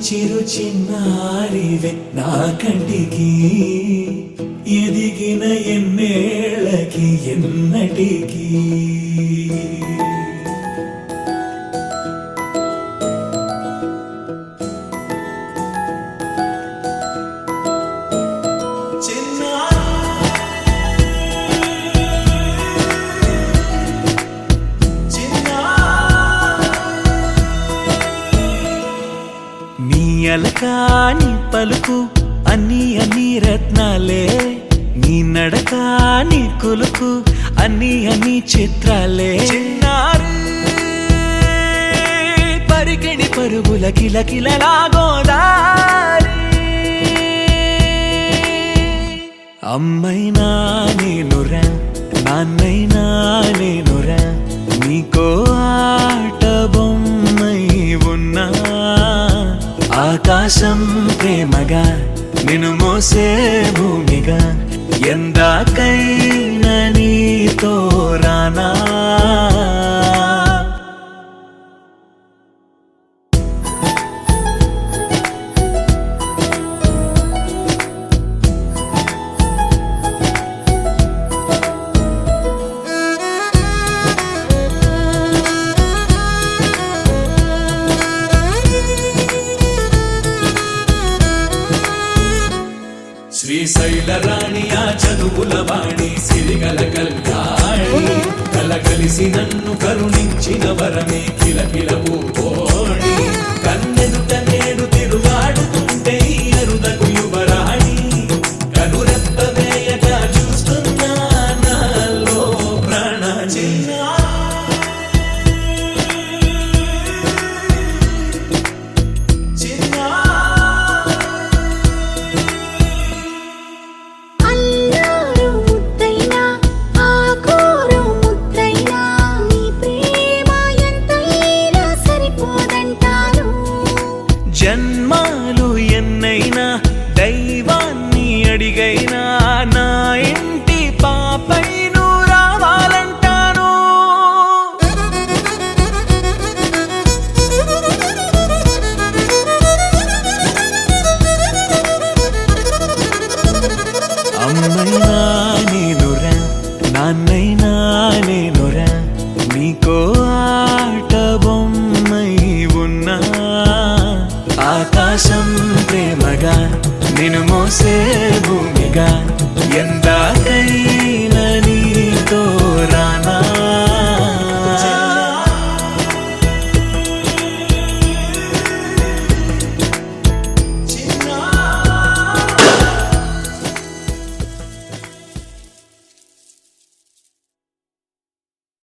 చిరు చిన్నారివే నా కంటికి ఎదిగిన ఎన్నేళ్ళకి ఎన్నటికి అలకాని పలుకు అన్ని అన్ని రత్నాలే నీ నడకాని కులుకు అన్ని అన్ని చిత్రాలే చిన్నారు పరికిణి పరుగుల కిలకిలలాగోదారి అమ్మైనా నేనురా నాన్నైనా నేనురా నీకో ఆట బొమ్మై ఉన్నా ఆకాశం ప్రేమగా నిన్ను మోసే భూమిగా ఎందాకైనా నీతో రానా శ్రీశైల రాణి ఆ చదువుల వాణి సిరిగల కళ్యాణి కలగలిసి నన్ను కరుణించిన వరమే కిలకిల పూకోణి కన్నెదుట నేడు తిరుగాడుతుంటే అరుదకు యువరాణి కనురెప్ప వేయగా చూస్తున్నా నాలో ప్రాణ జన్మాలు ఎన్నైనా దైవాన్ని అడిగైనా నా ఇంటి పాపై నువ్వు రావాలంటాను అమ్మైనా నేనురా నాన్నైనా నేనురా నీకో ఆట బొమ్మై ఉన్నా ఆకాశం ప్రేమగా నిన్ను మోసే భూమిగా ఎందాకై